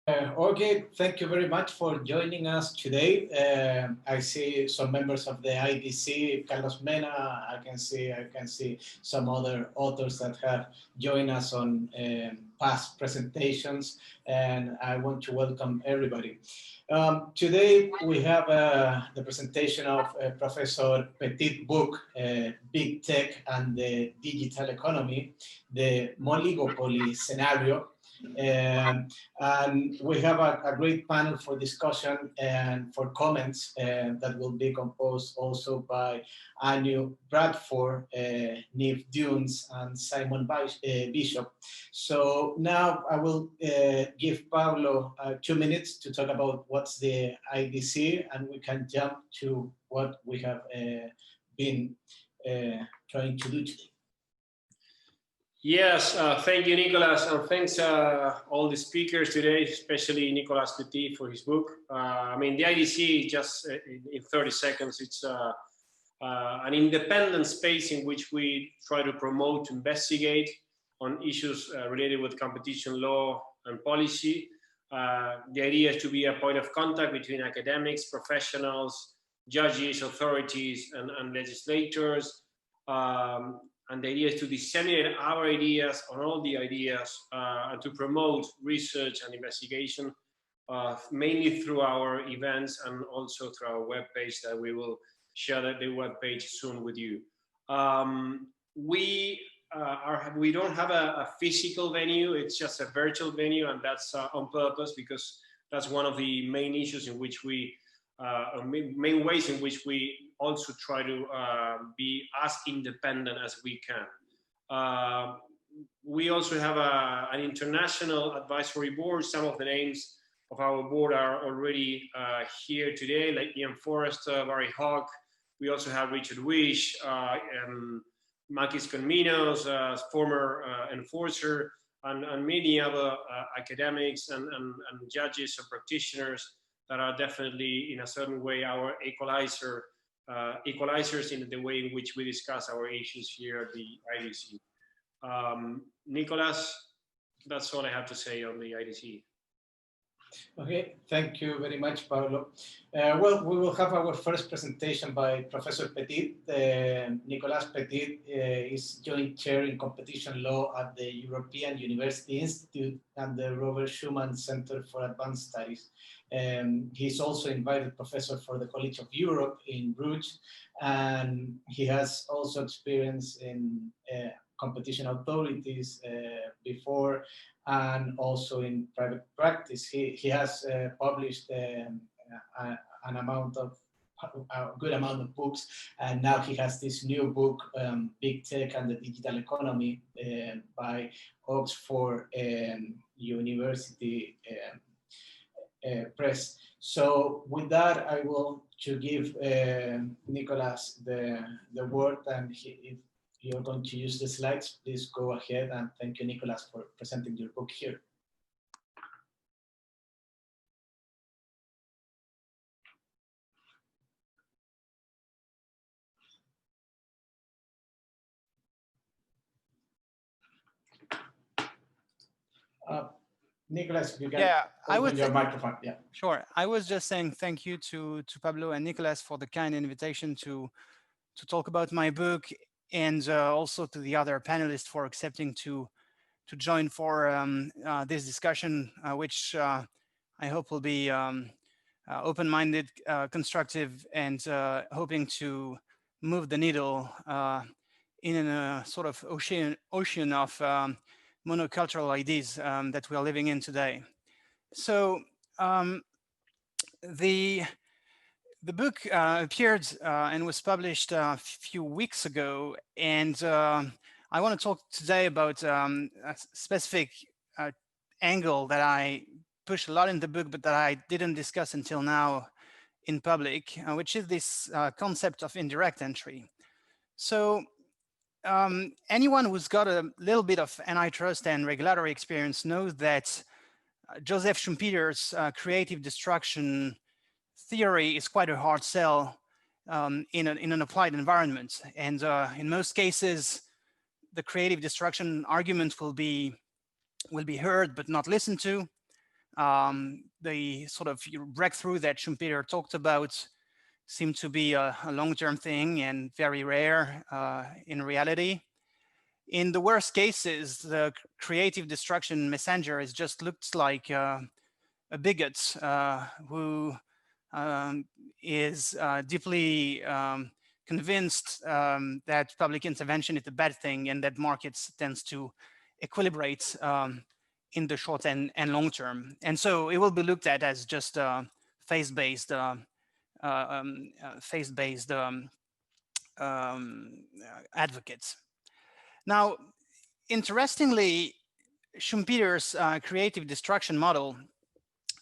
Okay, thank you very much for joining us today. I see some members of the IDC, Carlos Mena. I can see some other authors that have joined us on past presentations, and I want to welcome everybody. Today we have the presentation of Professor Petit's book, Big Tech and the Digital Economy, the Moligopoly Scenario. And we have a great panel for discussion and for comments that will be composed also by Bradford, Niamh Dunne, and Simon Bishop. So now I will give Pablo 2 minutes to talk about what's the IDC, and we can jump to what we have been trying to do today. Yes, thank you, Nicolas, and thanks all the speakers today, especially Nicolas Petit for his book. I mean, the IDC, just in 30 seconds, it's an independent space in which we try to promote, investigate on issues related with competition law and policy. The idea is to be a point of contact between academics, professionals, judges, authorities, and legislators. And the idea is to disseminate our ideas on all the ideas and to promote research and investigation, mainly through our events and also through our webpage that we will share the webpage soon with you. We don't have a physical venue, it's just a virtual venue, and that's on purpose because that's one of the main issues in which we, main ways in which we also try to be as independent as we can. We also have an international advisory board. Some of the names of our board are already here today, like Ian Forrester, Barry Hawk. We also have Richard Wish, Makis Konminos, former enforcer, and many other academics and judges or practitioners that are definitely, in a certain way, our equalizers in the way in which we discuss our issues here at the IDC. Nicolas, that's all I have to say on the IDC. Okay, thank you very much, Pablo. Well, we will have our first presentation by Professor Petit. Nicolas Petit is joint chair in competition law at the European University Institute and the Robert Schuman Center for Advanced Studies. He's also invited professor for the College of Europe in Bruges, and he has also experience in competition authorities before, and also in private practice. He has published a good amount of books, and now he has this new book, Big Tech and the Digital Economy, by Oxford University Press. So with that, I will give Nicolas the word, and if you're going to use the slides, please go ahead, and thank you, Nicolas, for presenting your book here. Nicolas, you can open your microphone. Yeah, sure. I was just saying thank you to Pablo and Nicolas for the kind invitation to talk about my book, and also to the other panelists for accepting to join for this discussion, which I hope will be open-minded, constructive, and hoping to move the needle in a sort of ocean of monocultural ideas that we are living in today. So the book appeared and was published a few weeks ago, and I want to talk today about a specific angle that I push a lot in the book, but that I didn't discuss until now in public, which is this concept of indirect entry. So anyone who's got a little bit of antitrust and regulatory experience knows that Joseph Schumpeter's creative destruction theory is quite a hard sell in an applied environment. And in most cases, the creative destruction argument will be heard but not listened to. The sort of breakthrough that Schumpeter talked about seem to be a long-term thing and very rare in reality. In the worst cases, the creative destruction messenger is just looks like a bigot who is deeply convinced that public intervention is a bad thing and that markets tends to equilibrate in the short and long term. And so it will be looked at as just phase-based advocates. Now, interestingly, Schumpeter's creative destruction model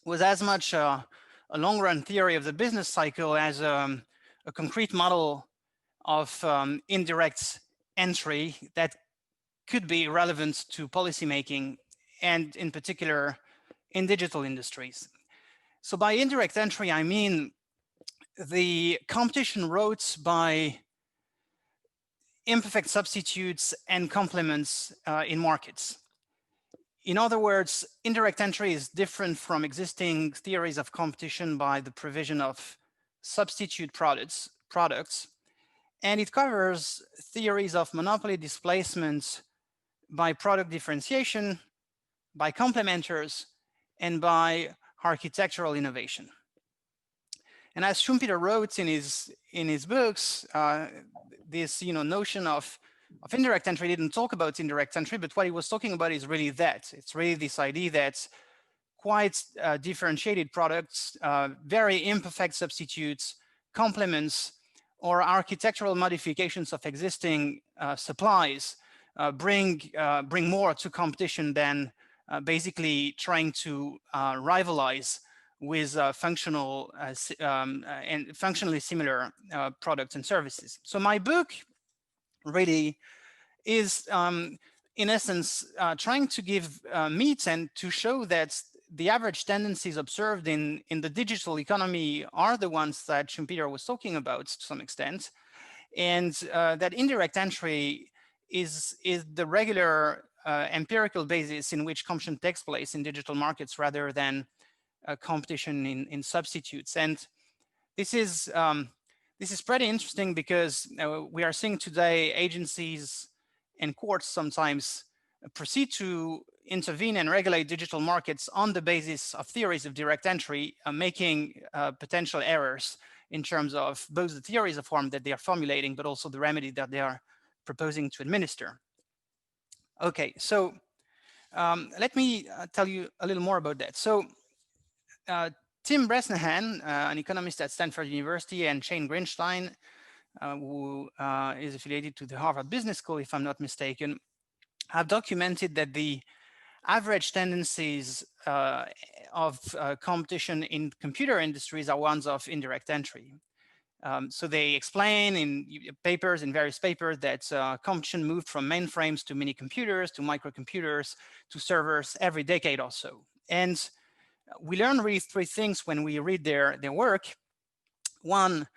was as much a long-run theory of the business cycle as a concrete model of indirect entry that could be relevant to policymaking, and in particular in digital industries. So by indirect entry, I mean the competition wrought by imperfect substitutes and complements in markets. In other words, indirect entry is different from existing theories of competition by the provision of substitute products, and it covers theories of monopoly displacement by product differentiation, by complementers, and by architectural innovation. And as Schumpeter wrote in his books, this notion of indirect entry didn't talk about indirect entry, but what he was talking about is really that. It's really this idea that quite differentiated products, very imperfect substitutes, complements, or architectural modifications of existing supplies bring more to competition than basically trying to rivalize with functional and functionally similar products and services. So my book really is, in essence, trying to give meat and to show that the average tendencies observed in the digital economy are the ones that Schumpeter was talking about to some extent, and that indirect entry is the regular empirical basis in which competition takes place in digital markets rather than competition in substitutes. And this is pretty interesting because we are seeing today agencies and courts sometimes proceed to intervene and regulate digital markets on the basis of theories of direct entry, making potential errors in terms of both the theories of harm that they are formulating, but also the remedy that they are proposing to administer. Okay, so let me tell you a little more about that. So Tim Bresnahan, an economist at Stanford University, and Shane Greenstein, who is affiliated to the Harvard Business School, if I'm not mistaken, have documented that the average tendencies of competition in computer industries are ones of indirect entry. So they explain in papers, in various papers, that competition moved from mainframes to mini computers, to microcomputers, to servers every decade or so. And we learn really three things when we read their work. One,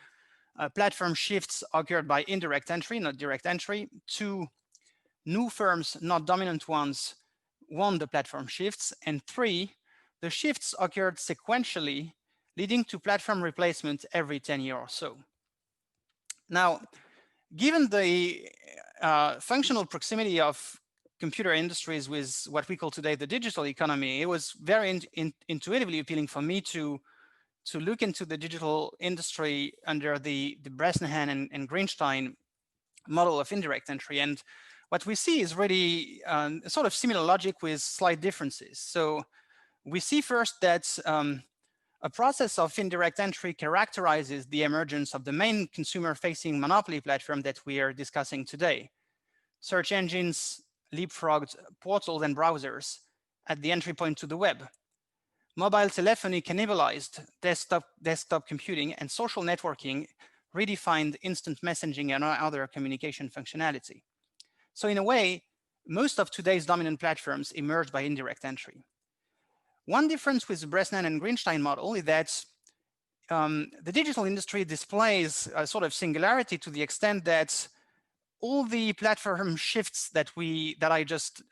platform shifts occurred by indirect entry, not direct entry. Two, new firms, not dominant ones, won the platform shifts. And three, the shifts occurred sequentially, leading to platform replacement every 10 years or so. Now, given the functional proximity of computer industries with what we call today the digital economy, it was very intuitively appealing for me to look into the digital industry under the Bresnahan and Greenstein model of indirect entry. And what we see is really a sort of similar logic with slight differences. So we see first that a process of indirect entry characterizes the emergence of the main consumer-facing monopoly platform that we are discussing today. Search engines leapfrogged portals and browsers at the entry point to the web. Mobile telephony cannibalized desktop computing, and social networking redefined instant messaging and other communication functionality. So in a way, most of today's dominant platforms emerged by indirect entry. One difference with the Bresnahan and Greenstein model is that the digital industry displays a sort of singularity to the extent that all the platform shifts that I just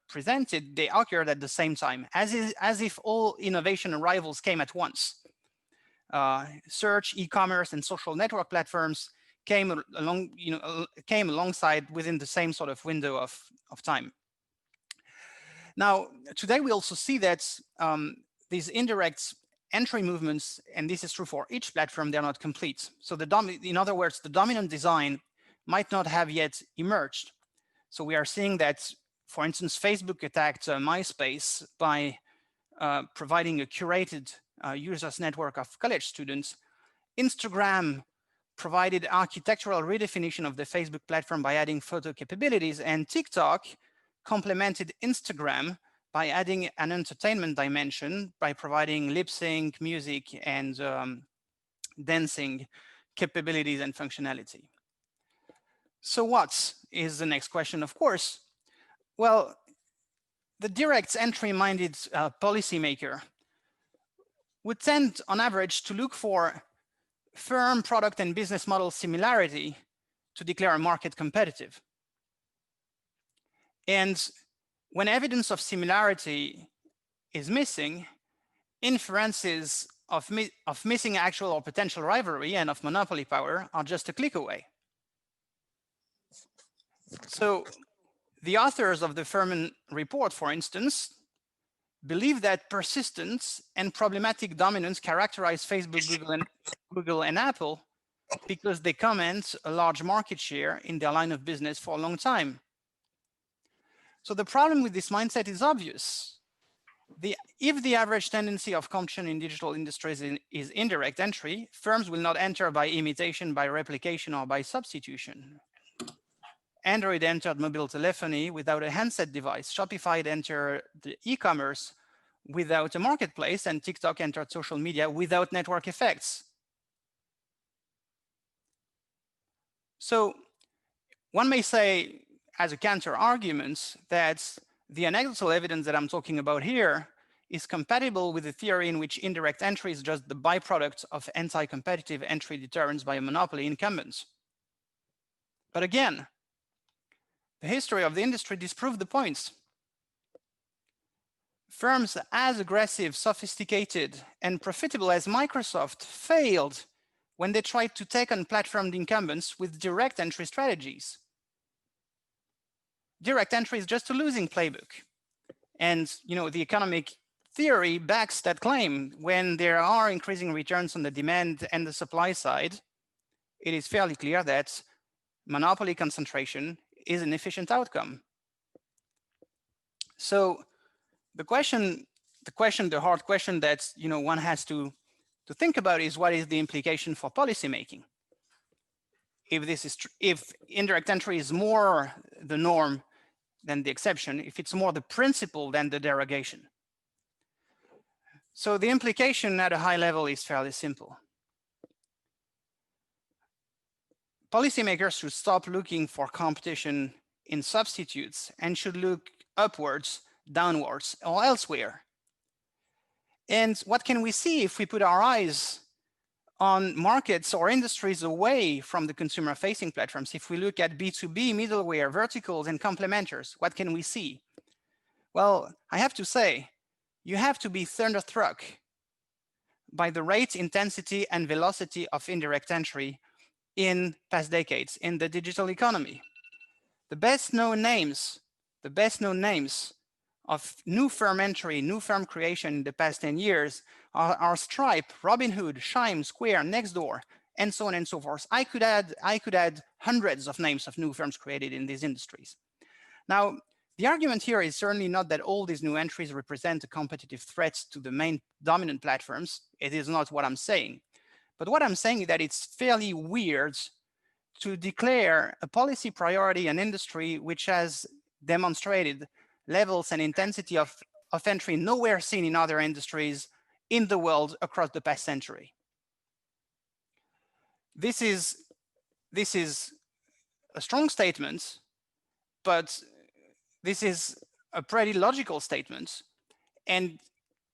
presented, they occurred at the same time, as if all innovation arrivals came at once. Search, e-commerce, and social network platforms came alongside within the same sort of window of time. Now, today we also see that these indirect entry movements, and this is true for each platform, they're not complete. So in other words, the dominant design might not have yet emerged. So we are seeing that, for instance, Facebook attacked MySpace by providing a curated users network of college students. Instagram provided architectural redefinition of the Facebook platform by adding photo capabilities, and TikTok complemented Instagram by adding an entertainment dimension by providing lip sync, music, and dancing capabilities and functionality. So what is the next question, of course? Well, the direct entry-minded policymaker would tend, on average, to look for firm product and business model similarity to declare a market competitive. And when evidence of similarity is missing, inferences of missing actual or potential rivalry and of monopoly power are just a click away. So the authors of the Furman report, for instance, believe that persistence and problematic dominance characterize Facebook, Google, and Apple because they command a large market share in their line of business for a long time. So the problem with this mindset is obvious. If the average tendency of competition in digital industries is indirect entry, firms will not enter by imitation, by replication, or by substitution. Android entered mobile telephony without a handset device. Shopify entered the e-commerce without a marketplace, and TikTok entered social media without network effects. So one may say, as a counter argument, that the anecdotal evidence that I'm talking about here is compatible with the theory in which indirect entry is just the byproduct of anti-competitive entry deterrence by a monopoly incumbents. But again, the history of the industry disproved the points. Firms as aggressive, sophisticated, and profitable as Microsoft failed when they tried to take on platform incumbents with direct entry strategies. Direct entry is just a losing playbook. And the economic theory backs that claim. When there are increasing returns on the demand and the supply side, it is fairly clear that monopoly concentration is an efficient outcome. So the hard question that one has to think about is, what is the implication for policymaking? If indirect entry is more the norm than the exception, if it's more the principle than the derogation. So the implication at a high level is fairly simple. Policymakers should stop looking for competition in substitutes and should look upwards, downwards, or elsewhere. And what can we see if we put our eyes on markets or industries away from the consumer-facing platforms? If we look at B2B, middleware, verticals, and complementers, what can we see? Well, I have to say, you have to be thunderstruck by the rate, intensity, and velocity of indirect entry in past decades in the digital economy. The best known names of new firm entry, new firm creation in the past 10 years are Stripe, Robinhood, Chime, Square, Nextdoor, and so on and so forth. I could add hundreds of names of new firms created in these industries. Now, the argument here is certainly not that all these new entries represent a competitive threat to the main dominant platforms. It is not what I'm saying. But what I'm saying is that it's fairly weird to declare a policy priority an industry which has demonstrated levels and intensity of entry nowhere seen in other industries in the world across the past century. This is a strong statement, but this is a pretty logical statement. And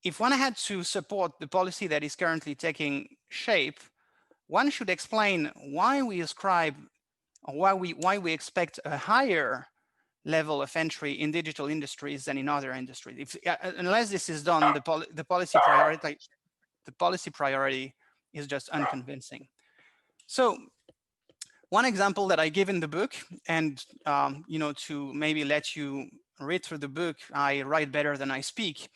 if one had to support the policy that is currently taking shape, one should explain why we ascribe or why we expect a higher level of entry in digital industries than in other industries. Unless this is done, the policy priority is just unconvincing. So one example that I give in the book, and you know, to maybe let you read through the book, I write better than I speak.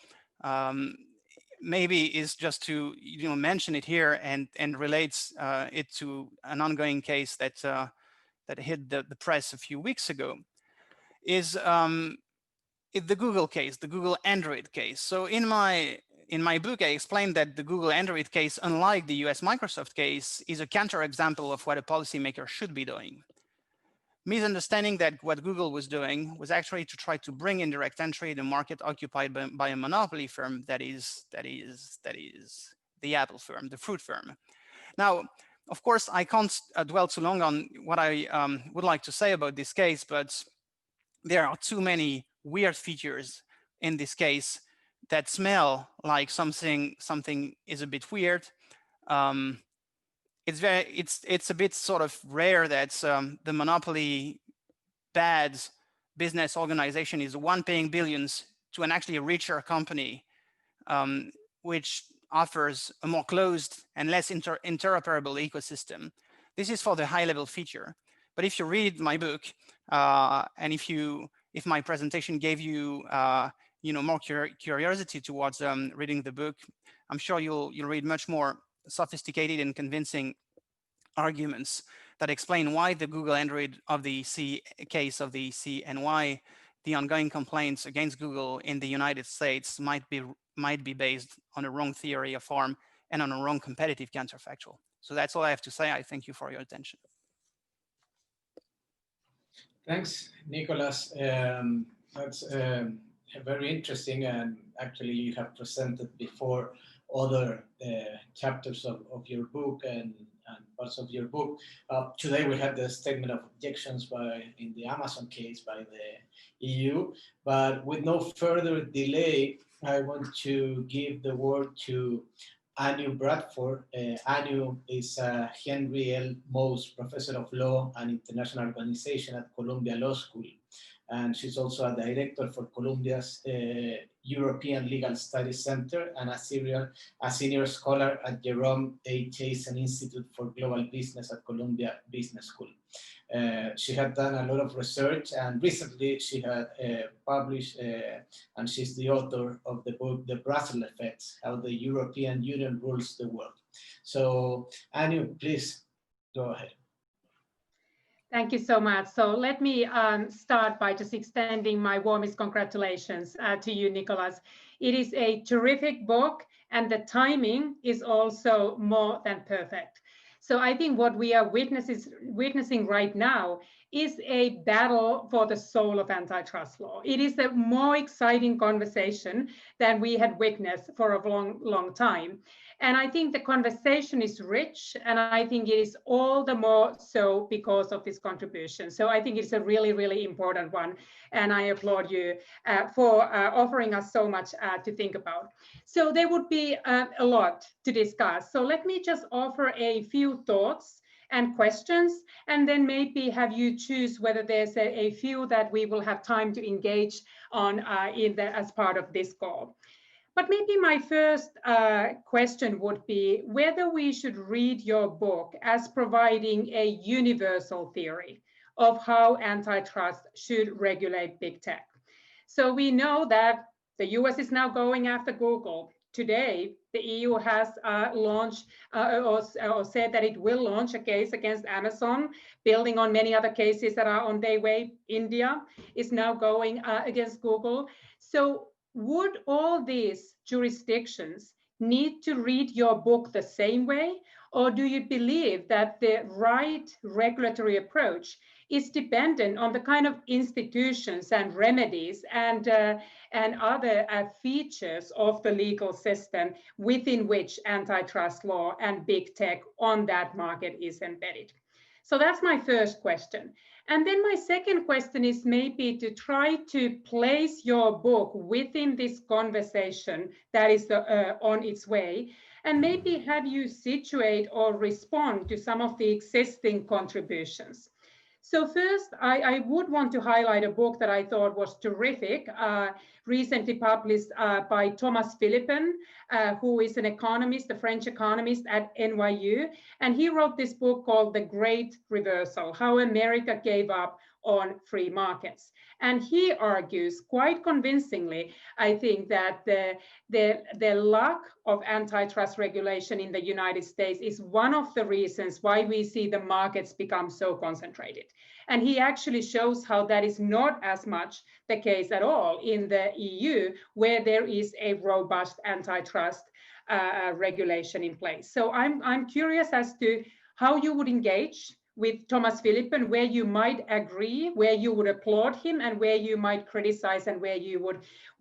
Maybe is just to mention it here and relates it to an ongoing case that that hit the press a few weeks ago. Is the Google case, the Google Android case. So in my book, I explained that the Google Android case, unlike the US Microsoft case, is a counterexample of what a policymaker should be doing. Misunderstanding that what Google was doing was actually to try to bring indirect entry in a market occupied by a monopoly firm that is the Apple firm, the fruit firm. Now, of course, I can't dwell too long on what I would like to say about this case, but there are too many weird features in this case that smell like something is a bit weird. It's a bit sort of rare that the monopoly bad business organization is the one paying billions to an actually richer company, which offers a more closed and less interoperable ecosystem. This is for the high level feature. But if you read my book, and if my presentation gave you more curiosity towards reading the book, I'm sure you'll read much more sophisticated and convincing arguments that explain why the Google Android of the case of the EC and why the ongoing complaints against Google in the United States might be based on a wrong theory of harm and on a wrong competitive counterfactual. So that's all I have to say. I thank you for your attention. Thanks, Nicolas. That's very interesting, and actually you have presented before other chapters of your book and parts of your book. Today we had the statement of objections in the Amazon case by the EU, but with no further delay, I want to give the word to Niamh Bradford. Niamh is Henry L. Mose Professor of Law and International Organization at Columbia Law School. And she's also a director for Columbia's European Legal Studies Center and a senior scholar at Jerome A. Chazen Institute for Global Business at Columbia Business School. She had done a lot of research, and recently she had published, and she's the author of the book, The Brussels Effects, How the European Union Rules the World. So, Niamh, please go ahead. Thank you so much. So let me start by just extending my warmest congratulations to you, Nicolas. It is a terrific book, and the timing is also more than perfect. So I think what we are witnessing right now is a battle for the soul of antitrust law. It is a more exciting conversation than we had witnessed for a long time. And I think the conversation is rich, and I think it is all the more so because of this contribution. So I think it's a really, really important one, and I applaud you for offering us so much to think about. So there would be a lot to discuss. So let me just offer a few thoughts and questions, and then maybe have you choose whether there's a few that we will have time to engage on as part of this call. But maybe my first question would be whether we should read your book as providing a universal theory of how antitrust should regulate big tech. So we know that the US is now going after Google. Today, the EU has launched or said that it will launch a case against Amazon, building on many other cases that are on their way. India is now going against Google. So would all these jurisdictions need to read your book the same way? Or do you believe that the right regulatory approach is dependent on the kind of institutions and remedies and other features of the legal system within which antitrust law and big tech on that market is embedded? So that's my first question. And then my second question is maybe to try to place your book within this conversation that is on its way, and maybe have you situate or respond to some of the existing contributions. So first, I would want to highlight a book that I thought was terrific, recently published by Thomas Philippon, who is an economist, a French economist at NYU. And he wrote this book called The Great Reversal, How America Gave Up on Free Markets. And he argues quite convincingly, I think, that the lack of antitrust regulation in the United States is one of the reasons why we see the markets become so concentrated. And he actually shows how that is not as much the case at all in the EU, where there is a robust antitrust regulation in place. So I'm curious as to how you would engage with Thomas Philippon, where you might agree, where you would applaud him, and where you might criticize, and where you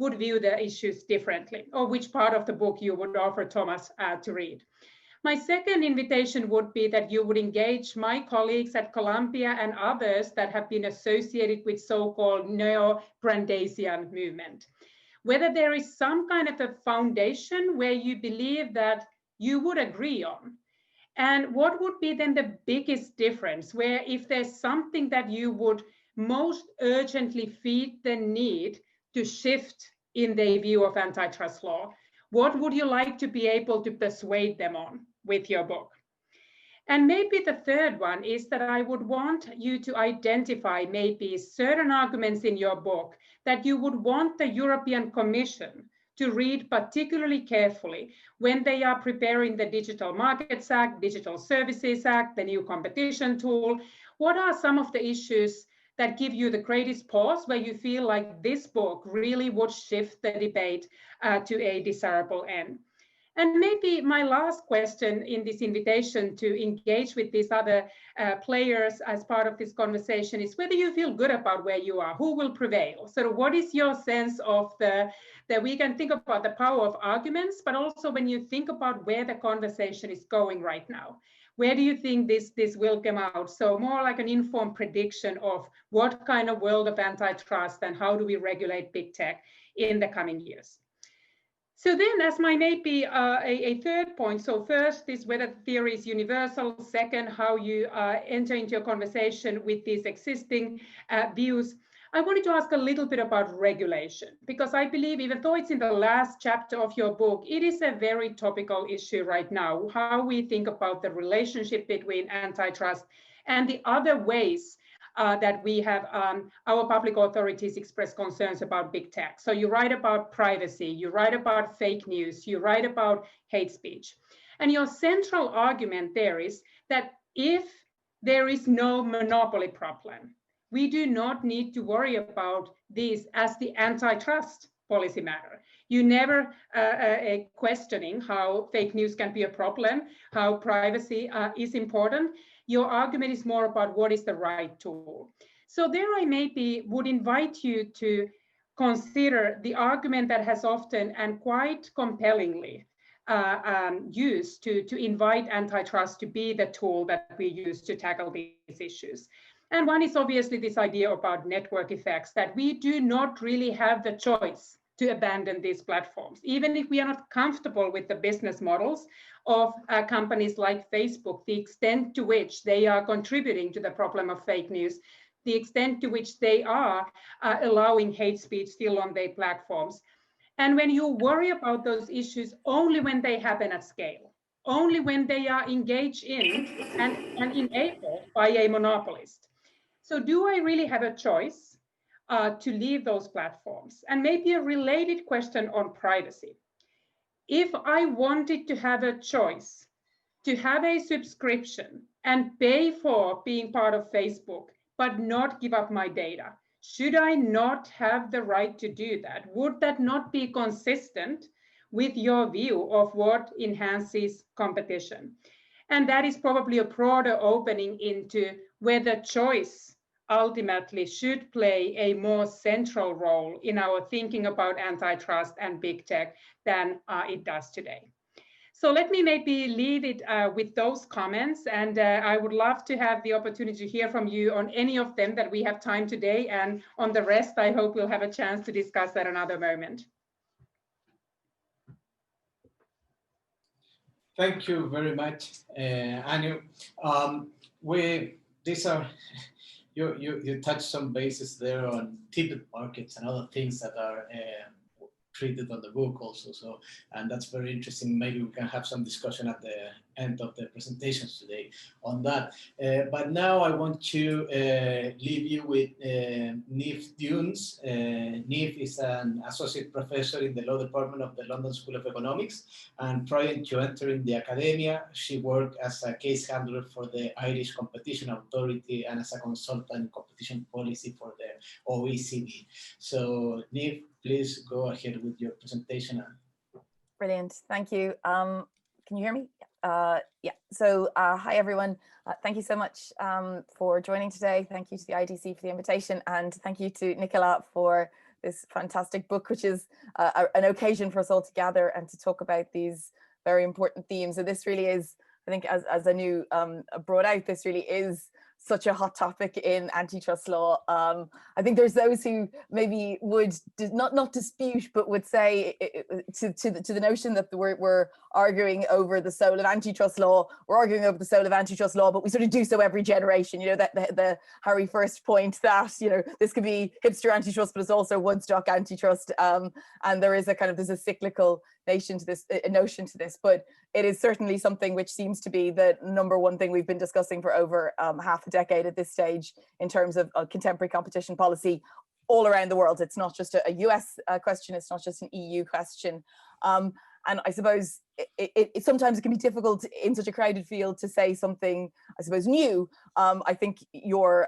would view the issues differently, or which part of the book you would offer Thomas to read. My second invitation would be that you would engage my colleagues at Columbia and others that have been associated with so-called neo-Brandeisian movement. Whether there is some kind of a foundation where you believe that you would agree on. And what would be then the biggest difference, where if there's something that you would most urgently feel the need to shift in the view of antitrust law, what would you like to be able to persuade them on with your book? And maybe the third one is that I would want you to identify maybe certain arguments in your book that you would want the European Commission to read particularly carefully when they are preparing the Digital Markets Act, Digital Services Act, the new competition tool. What are some of the issues that give you the greatest pause, where you feel like this book really would shift the debate to a desirable end? And maybe my last question in this invitation to engage with these other players as part of this conversation is whether you feel good about where you are, who will prevail. So what is your sense of that we can think about the power of arguments, but also when you think about where the conversation is going right now, where do you think this will come out? So more like an informed prediction of what kind of world of antitrust and how do we regulate big tech in the coming years. So then, as my maybe a third point, so first is whether the theory is universal. Second, how you enter into a conversation with these existing views. I wanted to ask a little bit about regulation, because I believe, even though it's in the last chapter of your book, it is a very topical issue right now, how we think about the relationship between antitrust and the other ways that we have our public authorities express concerns about big tech. So you write about privacy, you write about fake news, you write about hate speech. And your central argument there is that if there is no monopoly problem, we do not need to worry about this as the antitrust policy matter. You never questioning how fake news can be a problem, how privacy is important. Your argument is more about what is the right tool. So there I maybe would invite you to consider the argument that has often and quite compellingly used to invite antitrust to be the tool that we use to tackle these issues. And one is obviously this idea about network effects, that we do not really have the choice to abandon these platforms. Even if we are not comfortable with the business models of companies like Facebook, the extent to which they are contributing to the problem of fake news, the extent to which they are allowing hate speech still on their platforms. And when you worry about those issues only when they happen at scale, only when they are engaged in and enabled by a monopolist. So do I really have a choice to leave those platforms? And maybe a related question on privacy. If I wanted to have a choice to have a subscription and pay for being part of Facebook, but not give up my data, should I not have the right to do that? Would that not be consistent with your view of what enhances competition? And that is probably a broader opening into whether choice ultimately should play a more central role in our thinking about antitrust and big tech than it does today. So let me maybe leave it with those comments, and I would love to have the opportunity to hear from you on any of them that we have time today, and on the rest, I hope we'll have a chance to discuss at another moment. Thank you very much, Anu. These are you touched some bases there on tippet markets and other things that are treated on the book also. So, and that's very interesting. Maybe we can have some discussion at the end of the presentations today on that. But now I want to leave you with Niamh Dunne. Niamh is an associate professor in the law department of the London School of Economics, and prior to entering the academia, she worked as a case handler for the Irish Competition Authority and as a consultant in competition policy for the OECD. So Niamh, please go ahead with your presentation. Brilliant, thank you. Can you hear me? Yeah, so hi everyone. Thank you so much for joining today. Thank you to the IDC for the invitation, and thank you to Nicolas for this fantastic book, which is an occasion for us all to gather and to talk about these very important themes. And this really is, I think, as Anu brought out, this really is such a hot topic in antitrust law. I think there's those who maybe would not dispute, but would say to the notion that we're arguing over the soul of antitrust law. We're arguing over the soul of antitrust law, but we sort of do so every generation. You know, that the Harry First point that, you know, this could be hipster antitrust, but it's also Woodstock antitrust. And there is there's a cyclical notion to this, but it is certainly something which seems to be the number one thing we've been discussing for over half a decade at this stage in terms of contemporary competition policy all around the world. It's not just a US question, it's not just an EU question. And I suppose it sometimes it can be difficult in such a crowded field to say something, I suppose, new. I think your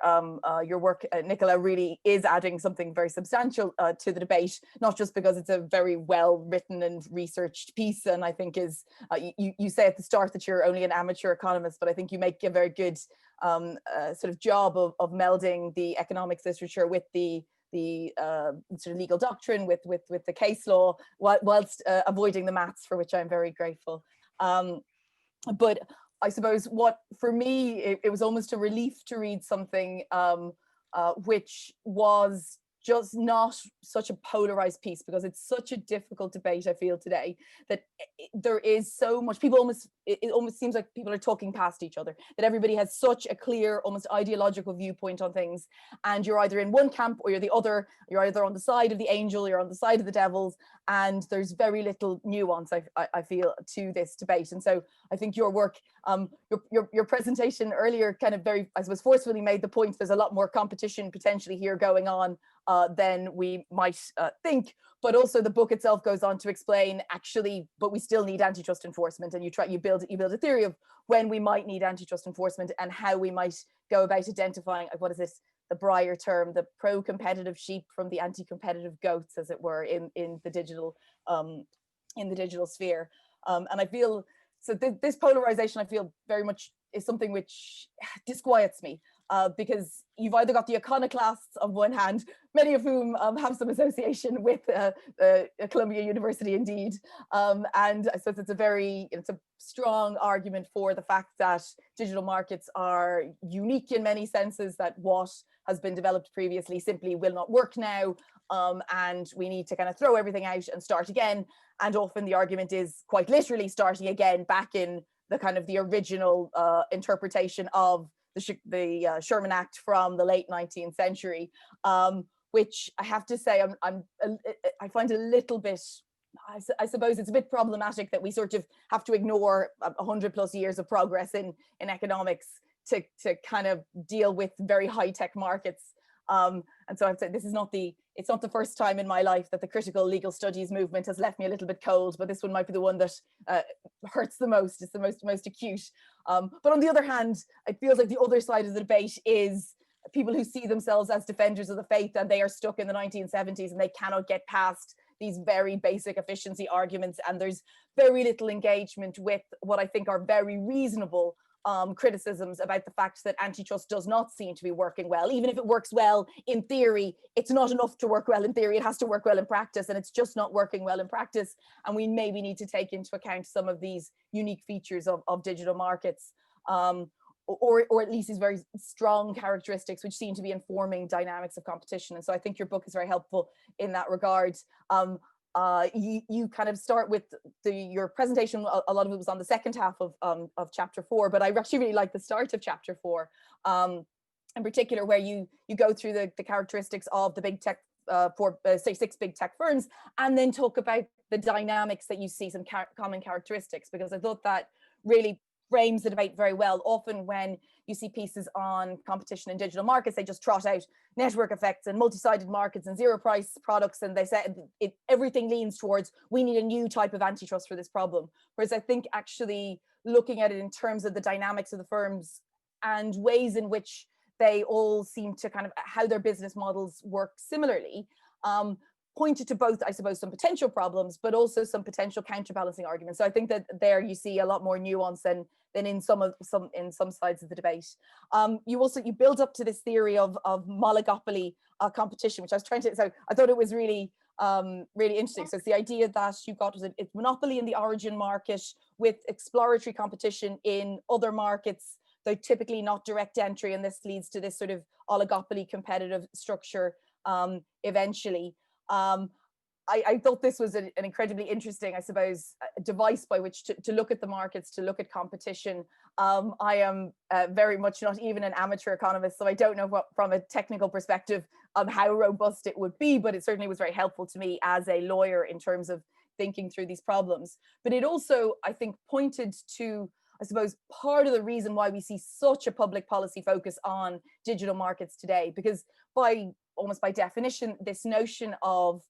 work, Nicolas, really is adding something very substantial to the debate, not just because it's a very well written and researched piece. And I think you say at the start that you're only an amateur economist, but I think you make a very good sort of job of melding the economics literature with the sort of legal doctrine with the case law, whilst avoiding the maths, for which I'm very grateful. But I suppose what, for me, it was almost a relief to read something which was just not such a polarized piece, because it's such a difficult debate, I feel, today, that there is so much, it almost seems like people are talking past each other, that everybody has such a clear, almost ideological viewpoint on things, and you're either in one camp or you're the other. You're either on the side of the angel, you're on the side of the devils, and there's very little nuance, I feel, to this debate. And so I think your work, your presentation earlier kind of very, I suppose, forcefully made the point there's a lot more competition potentially here going on than we might think, but also the book itself goes on to explain, actually, but we still need antitrust enforcement, and you build a theory of when we might need antitrust enforcement and how we might go about identifying, what is this, the Breyer term, the pro-competitive sheep from the anti-competitive goats, as it were, in the digital sphere. And I feel, so this polarization, I feel, very much is something which disquiets me, because you've either got the iconoclasts on one hand, many of whom have some association with Columbia University, indeed, and I suppose it's a strong argument for the fact that digital markets are unique in many senses, that what has been developed previously simply will not work now, and we need to kind of throw everything out and start again. And often the argument is quite literally starting again back in the kind of the original interpretation of the Sherman Act from the late 19th century, which I have to say I find a little bit, I suppose it's a bit problematic that we sort of have to ignore 100+ years of progress in economics to kind of deal with very high-tech markets. And so I'd say it's not the first time in my life that the critical legal studies movement has left me a little bit cold, but this one might be the one that hurts the most. It's the most acute. But on the other hand, it feels like the other side of the debate is people who see themselves as defenders of the faith, and they are stuck in the 1970s and they cannot get past these very basic efficiency arguments. And there's very little engagement with what I think are very reasonable criticisms about the fact that antitrust does not seem to be working well. Even if it works well in theory, it's not enough to work well in theory. It has to work well in practice, and it's just not working well in practice. And we maybe need to take into account some of these unique features of digital markets, or at least these very strong characteristics which seem to be informing dynamics of competition. And so I think your book is very helpful in that regard. You kind of start with your presentation. A lot of it was on the second half of chapter 4, but I actually really like the start of chapter 4. in particular, where you go through the characteristics of the big tech, say 6 big tech firms, and then talk about the dynamics that you see, some common characteristics, because I thought that really frames the debate very well. Often when you see pieces on competition in digital markets, they just trot out network effects and multi-sided markets and zero price products, and they say everything leans towards, we need a new type of antitrust for this problem. Whereas I think actually looking at it in terms of the dynamics of the firms and ways in which they all seem to kind of how their business models work similarly, pointed to both, I suppose, some potential problems, but also some potential counterbalancing arguments. So I think that there you see a lot more nuance than in some sides of the debate. You build up to this theory of Moligopoly competition, which I was trying to. So I thought it was really really interesting. So it's the idea that you've got it's monopoly in the origin market with exploratory competition in other markets, though typically not direct entry, and this leads to this sort of oligopoly competitive structure eventually. I thought this was an incredibly interesting, I suppose, device by which to look at the markets, to look at competition. I am very much not even an amateur economist, so I don't know what, from a technical perspective, how robust it would be, but it certainly was very helpful to me as a lawyer in terms of thinking through these problems. But it also, I think, pointed to, I suppose, part of the reason why we see such a public policy focus on digital markets today, because almost by definition, this notion of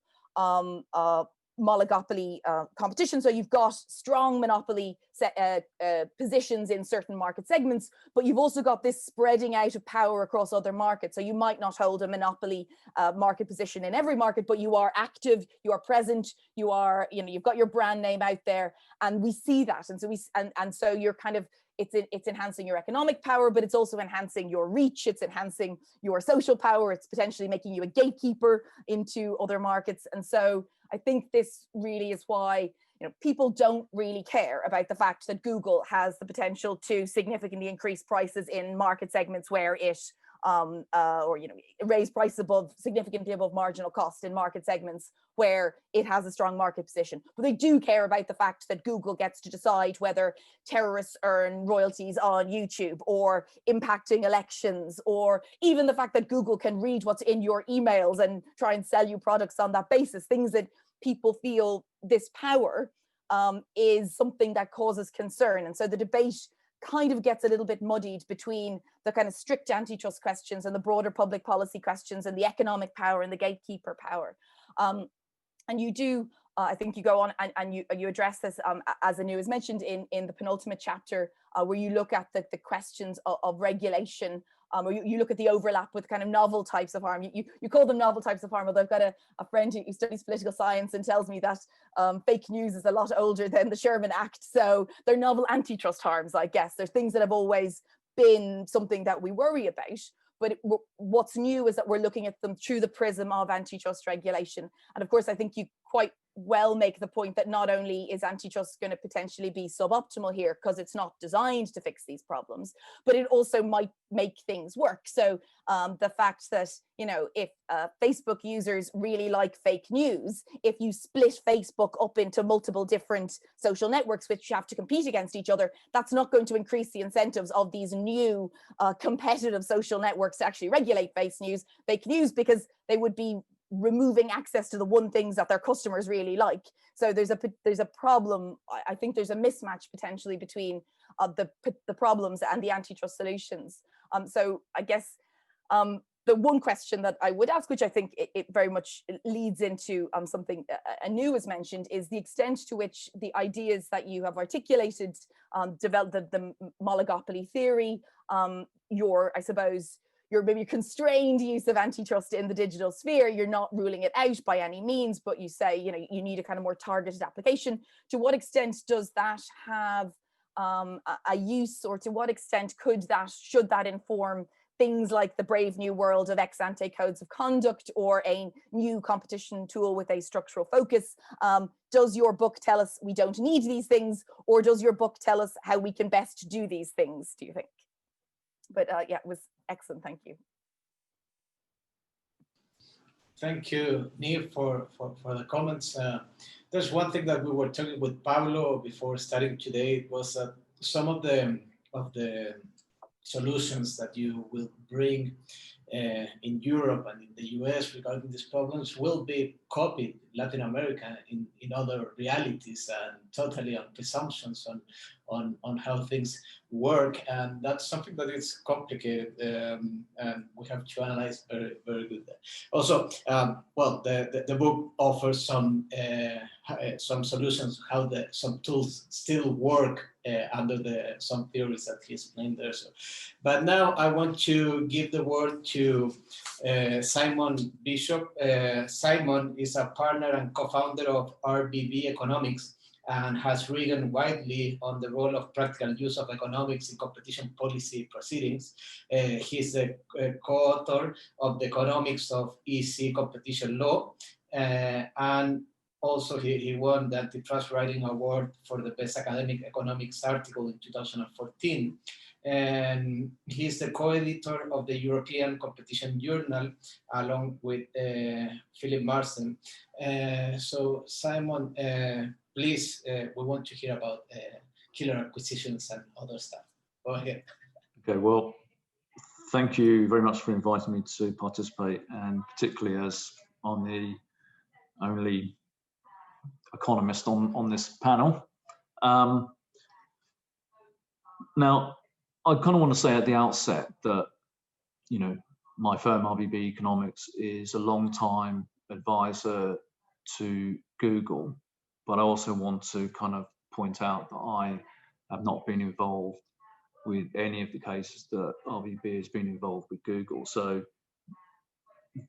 Moligopoly competition. So you've got strong monopoly positions in certain market segments, but you've also got this spreading out of power across other markets. So you might not hold a monopoly market position in every market, but you are active, you are present, you are, you've got your brand name out there, and we see that. And so so you're kind of, it's enhancing your economic power, but it's also enhancing your reach. It's enhancing your social power. It's potentially making you a gatekeeper into other markets. And so I think this really is why people don't really care about the fact that Google has the potential to significantly increase prices in market segments where it raise prices significantly above marginal cost in market segments where it has a strong market position. But they do care about the fact that Google gets to decide whether terrorists earn royalties on YouTube, or impacting elections, or even the fact that Google can read what's in your emails and try and sell you products on that basis. Things that people feel this power is something that causes concern. And so the debate kind of gets a little bit muddied between the kind of strict antitrust questions and the broader public policy questions and the economic power and the gatekeeper power. And you do, I think you go on and you address this, as Anu has mentioned, in the penultimate chapter, where you look at the questions of regulation, or you look at the overlap with kind of novel types of harm. You call them novel types of harm, although I've got a friend who studies political science and tells me that fake news is a lot older than the Sherman Act. So they're novel antitrust harms, I guess. They're things that have always been something that we worry about. But what's new is that we're looking at them through the prism of antitrust regulation. And of course, I think you quite well make the point that not only is antitrust going to potentially be suboptimal here because it's not designed to fix these problems, but it also might make things work. So the fact that, if Facebook users really like fake news, if you split Facebook up into multiple different social networks which have to compete against each other, that's not going to increase the incentives of these new competitive social networks to actually regulate fake news, because they would be removing access to the one things that their customers really like. So there's a problem. I think there's a mismatch potentially between the problems and the antitrust solutions. So I guess the one question that I would ask, which I think it very much leads into something Anu has mentioned, is the extent to which the ideas that you have articulated, developed the Moligopoly theory, I suppose your maybe constrained use of antitrust in the digital sphere. You're not ruling it out by any means, but you say, you need a kind of more targeted application. To what extent does that have a use, or to what extent should that inform things like the brave new world of ex-ante codes of conduct, or a new competition tool with a structural focus? Does your book tell us we don't need these things, or does your book tell us how we can best do these things, do you think? But yeah, it was excellent. Thank you. Thank you, Niamh, for the comments. There's one thing that we were talking with Pablo before starting today, was that some of the solutions that you will bring in Europe and in the US regarding these problems will be copied in Latin America in other realities and totally on presumptions on how things work. And that's something that is complicated and we have to analyze very, very good. Also, well, the book offers some solutions, how some tools still work under some theories that he explained there. So, but now I want to give the word to Simon Bishop. Simon is a partner and co-founder of RBB Economics and has written widely on the role of practical use of economics in competition policy proceedings. He's a co-author of the Economics of EC Competition Law, and also he won the Antitrust Writing Award for the Best Academic Economics Article in 2014. And he's the co-editor of the European Competition Journal, along with Philip Marsden. So Simon, please, we want to hear about killer acquisitions and other stuff. Go ahead. Okay, well, thank you very much for inviting me to participate, and particularly as I'm the only economist on this panel. Now, I kind of want to say at the outset that, you know, my firm RBB Economics is a long-time advisor to Google, but I also want to kind of point out that I have not been involved with any of the cases that RBB has been involved with Google. So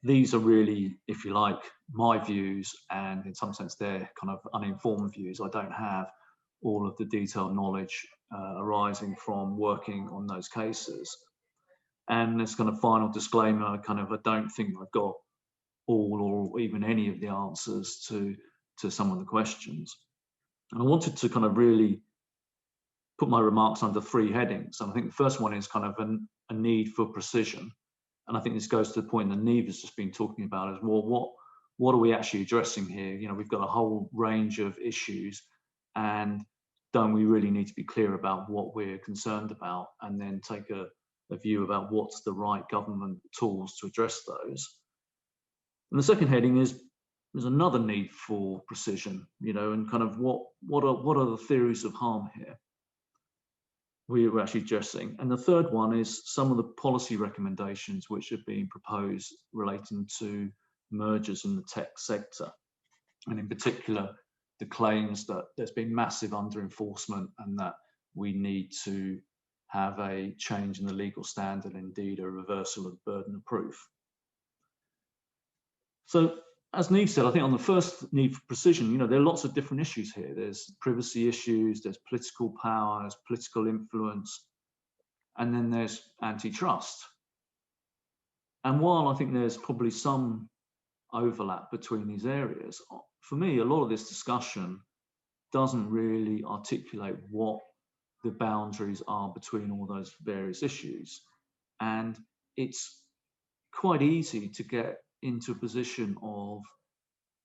these are really, if you like, my views, and in some sense they're kind of uninformed views. I don't have all of the detailed knowledge arising from working on those cases. And this kind of final disclaimer, I don't think I've got all or even any of the answers to some of the questions. And I wanted to kind of really put my remarks under three headings. And I think the first one is kind of a need for precision. And I think this goes to the point that Niamh has just been talking about as well. What are we actually addressing here? You know, we've got a whole range of issues, and don't we really need to be clear about what we're concerned about, and then take a view about what's the right government tools to address those. And the second heading is there's another need for precision, you know, and kind of what are the theories of harm here we're actually addressing. And the third one is some of the policy recommendations which are being proposed relating to mergers in the tech sector, and in particular the claims that there's been massive under-enforcement and that we need to have a change in the legal standard, indeed a reversal of burden of proof. So as Niamh said, I think on the first need for precision, you know, there are lots of different issues here. There's privacy issues, there's political power, there's political influence, and then there's antitrust. And while I think there's probably some overlap between these areas, for me, a lot of this discussion doesn't really articulate what the boundaries are between all those various issues. And it's quite easy to get into a position of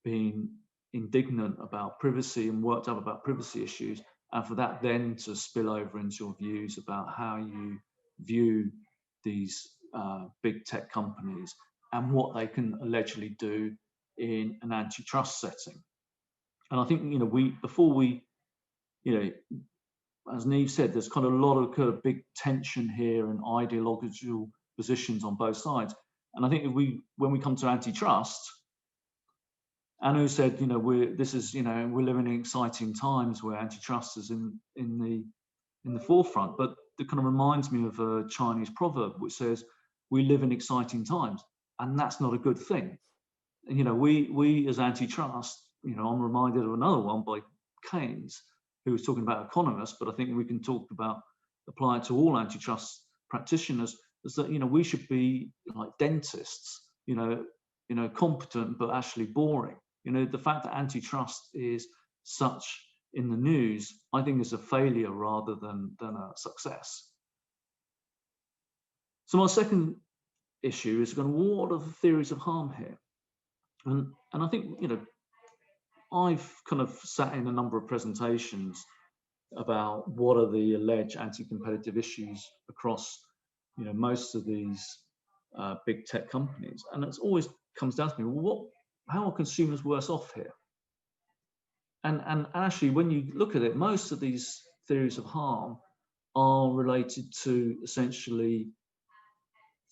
being indignant about privacy and worked up about privacy issues, and for that then to spill over into your views about how you view these big tech companies and what they can allegedly do in an antitrust setting. And I think, you know, before we, you know, as Niamh said, there's kind of a lot of kind of big tension here and ideological positions on both sides. And I think when we come to antitrust, Anu said, you know, we're living in exciting times where antitrust is in the forefront. But it kind of reminds me of a Chinese proverb which says, we live in exciting times, and that's not a good thing. And, you know, we as antitrust, you know, I'm reminded of another one by Keynes, who was talking about economists, but I think we can apply it to all antitrust practitioners, is that, you know, we should be like dentists, you know, competent but actually boring. You know, the fact that antitrust is such in the news, I think is a failure rather than a success. So my second issue is going, what are the theories of harm here? And I think, you know, I've kind of sat in a number of presentations about what are the alleged anti-competitive issues across you know, most of these big tech companies. And it always comes down to me, well, how are consumers worse off here? And actually, when you look at it, most of these theories of harm are related to essentially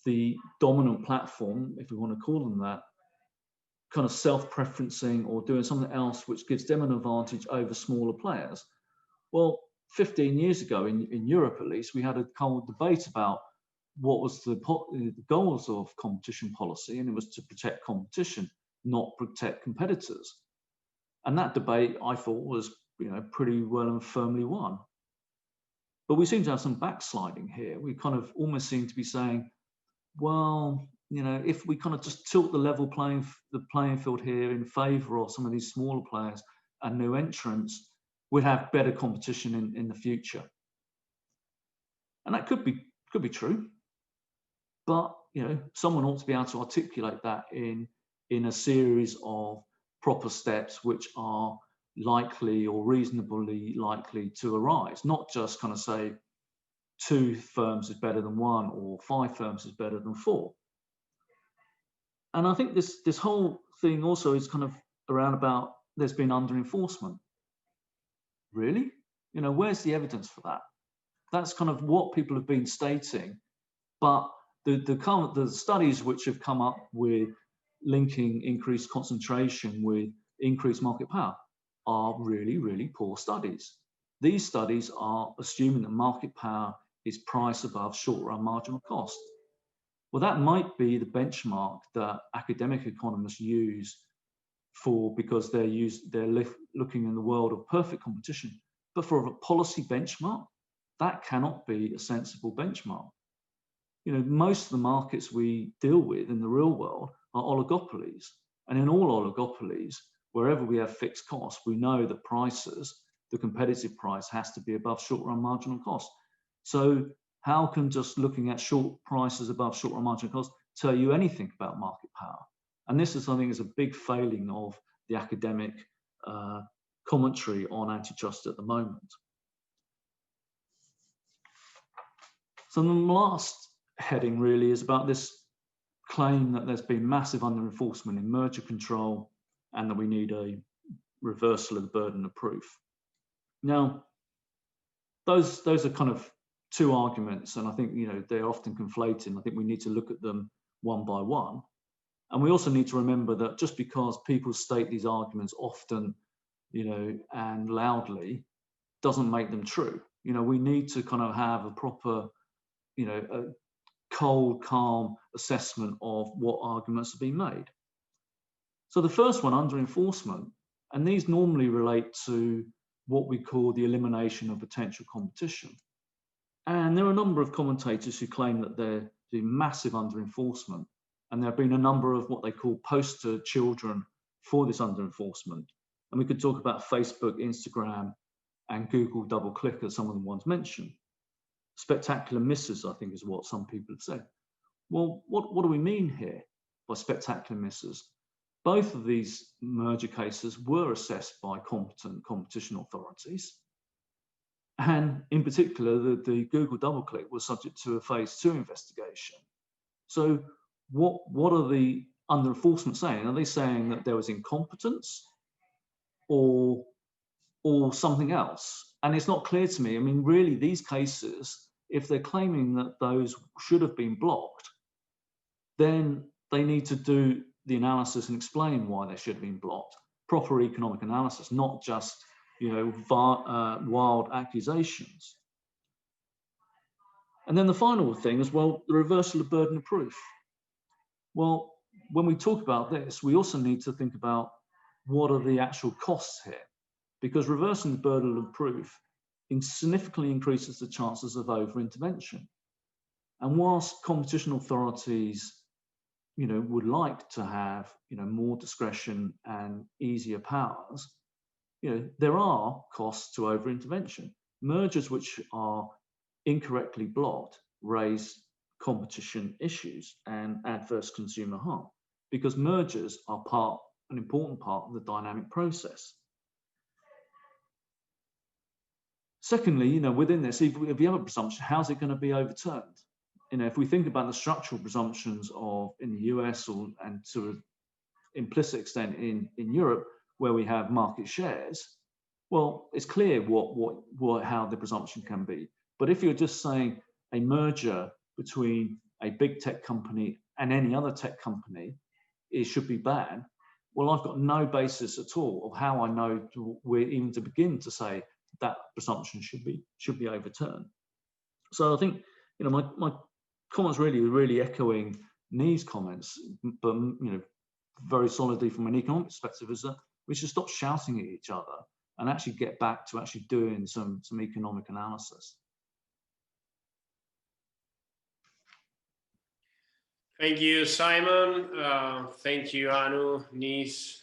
the dominant platform, if we want to call them that, kind of self-preferencing or doing something else which gives them an advantage over smaller players. Well, 15 years ago in Europe, at least, we had a cold debate about what was the goals of competition policy, and it was to protect competition, not protect competitors. And that debate, I thought, was, you know, pretty well and firmly won. But we seem to have some backsliding here. We kind of almost seem to be saying, well, you know, if we kind of just tilt the playing field here in favour of some of these smaller players and new entrants, we'd have better competition in the future. And that could be true. But, you know, someone ought to be able to articulate that in a series of proper steps which are likely or reasonably likely to arise, not just kind of say 2 firms is better than 1 or 5 firms is better than 4. And I think this whole thing also is kind of around about there's been under enforcement. Really? You know, where's the evidence for that? That's kind of what people have been stating, but the studies which have come up with linking increased concentration with increased market power are really, really poor studies. These studies are assuming that market power is price above short-run marginal cost. Well, that might be the benchmark that academic economists use because they're looking in the world of perfect competition. But for a policy benchmark, that cannot be a sensible benchmark. You know, most of the markets we deal with in the real world are oligopolies. And in all oligopolies, wherever we have fixed costs, we know that prices, the competitive price, has to be above short-run marginal cost. So how can just looking at short prices above short-run marginal cost tell you anything about market power? And this is, I think, is a big failing of the academic commentary on antitrust at the moment. So the last heading really is about this claim that there's been massive under-enforcement in merger control and that we need a reversal of the burden of proof. Now, those are kind of 2 arguments, and I think, you know, they're often conflating. I think we need to look at them one by one. And we also need to remember that just because people state these arguments often, you know, and loudly, doesn't make them true. You know, we need to kind of have a proper, you know, a cold, calm assessment of what arguments are being made. So the first one, under enforcement, and these normally relate to what we call the elimination of potential competition. And there are a number of commentators who claim that they're doing massive under enforcement. And there have been a number of what they call poster children for this under enforcement. And we could talk about Facebook, Instagram, and Google DoubleClick as some of the ones mentioned. Spectacular misses, I think, is what some people have said. Well, what do we mean here by spectacular misses? Both of these merger cases were assessed by competent competition authorities. And in particular, the Google DoubleClick was subject to a phase 2 investigation. So what are the under enforcement saying? Are they saying that there was incompetence or something else? And it's not clear to me. I mean, really, these cases, if they're claiming that those should have been blocked, then they need to do the analysis and explain why they should have been blocked. Proper economic analysis, not just, you know, wild accusations. And then the final thing is, well, the reversal of burden of proof. Well, when we talk about this, we also need to think about what are the actual costs here, because reversing the burden of proof significantly increases the chances of over-intervention. And whilst competition authorities, you know, would like to have, you know, more discretion and easier powers, you know, there are costs to over-intervention. Mergers which are incorrectly blocked raise competition issues and adverse consumer harm, because mergers are an important part of the dynamic process. Secondly, you know, within this, if you have a presumption, how's it going to be overturned? you know, if we think about the structural presumptions in the US and to an implicit extent in Europe, where we have market shares, well, it's clear how the presumption can be. But if you're just saying a merger between a big tech company and any other tech company, it should be banned. Well, I've got no basis at all of how I know even to begin to say that presumption should be overturned. So I think, you know, my comments really echoing Niamh's comments, but, you know, very solidly from an economic perspective, is that we should stop shouting at each other and actually get back to actually doing some economic analysis. Thank you, Simon. Thank you, Anu, Niamh.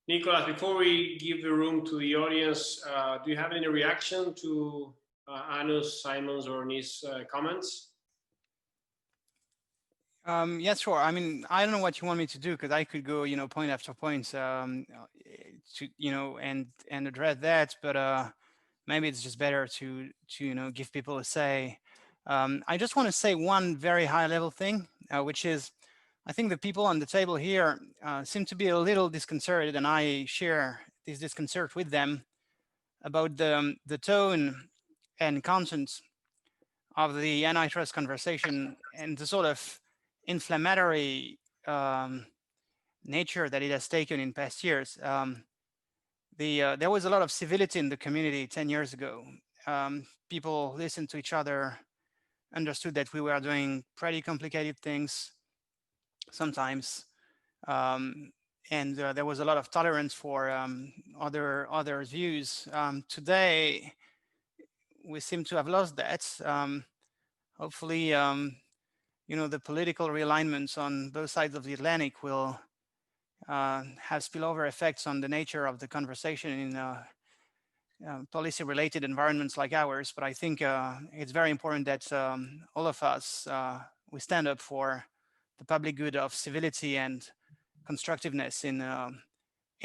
Nicolas, before we give the room to the audience, do you have any reaction to Anu's, Simon's, or Niamh's comments? Yes, sure. I mean, I don't know what you want me to do, because I could go, you know, point after point, to, you know, and address that. But maybe it's just better to you know, give people a say. I just want to say one very high level thing, which is, I think the people on the table here seem to be a little disconcerted, and I share this disconcert with them about the tone and content of the antitrust conversation and the sort of inflammatory nature that it has taken in past years. There was a lot of civility in the community 10 years ago. People listened to each other, understood that we were doing pretty complicated things sometimes, and there was a lot of tolerance for other views. Today, we seem to have lost that. Hopefully, you know, the political realignments on both sides of the Atlantic will have spillover effects on the nature of the conversation in policy-related environments like ours. But I think it's very important that all of us, we stand up for the public good of civility and constructiveness in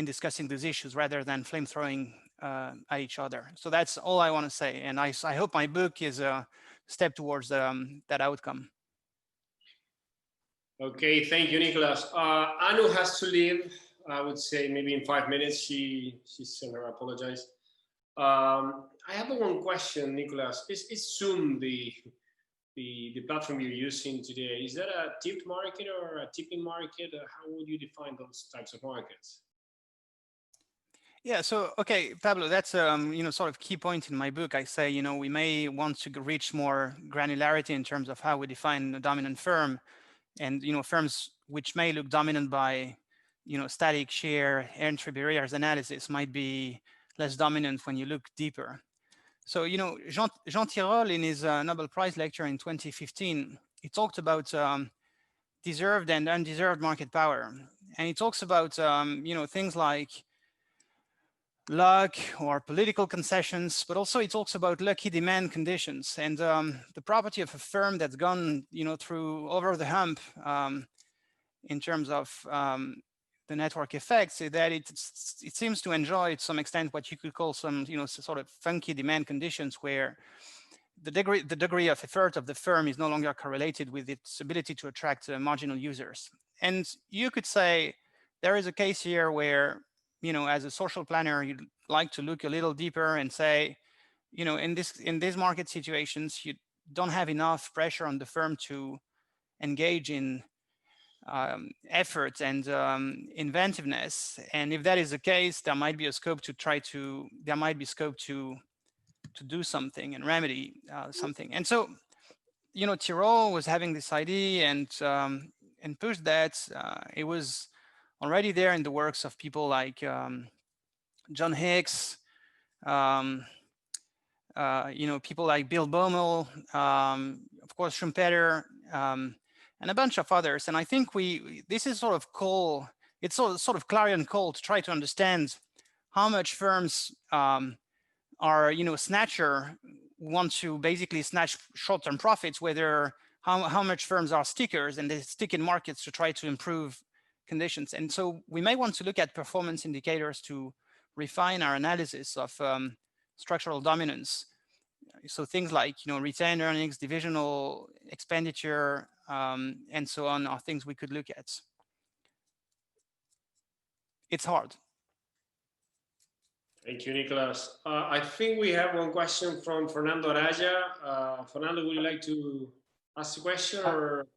discussing these issues, rather than flame throwing at each other. So that's all I want to say. And I hope my book is a step towards that outcome. Okay, thank you, Nicolas. Anu has to leave. I would say maybe in 5 minutes. She sent her apologize. I have one question, Nicolas. Is Zoom the platform you're using today? Is that a tipped market or a tipping market? How would you define those types of markets? Yeah, so, okay, Pablo, that's you know, sort of key point in my book. I say, you know, we may want to reach more granularity in terms of how we define a dominant firm, and, you know, firms which may look dominant by, you know, static share entry barriers analysis might be less dominant when you look deeper. So, you know, Jean Tirole, in his Nobel Prize lecture in 2015, he talked about deserved and undeserved market power. And he talks about, you know, things like luck or political concessions, but also he talks about lucky demand conditions. And the property of a firm that's gone, you know, through over the hump in terms of the network effects, is that it seems to enjoy to some extent what you could call some, you know, sort of funky demand conditions, where the degree of effort of the firm is no longer correlated with its ability to attract marginal users. And you could say there is a case here where, you know, as a social planner, you'd like to look a little deeper and say, you know, in these market situations, you don't have enough pressure on the firm to engage in effort and inventiveness. And if that is the case, there might be a scope to do something and remedy something. And so, you know, Tirole was having this idea and pushed that. It was already there in the works of people like John Hicks, you know, people like Bill Baumol, of course, Schumpeter, and a bunch of others. And I think this is sort of it's sort of clarion call to try to understand how much firms are, you know, want to basically snatch short-term profits, whether how much firms are stickers and they stick in markets to try to improve conditions. And so we may want to look at performance indicators to refine our analysis of structural dominance. so things like, retained earnings, divisional expenditure, and so on are things we could look at. It's hard. Thank you, Nicolas. I think we have one question from Fernando Araya. Fernando, would you like to ask a question? Or?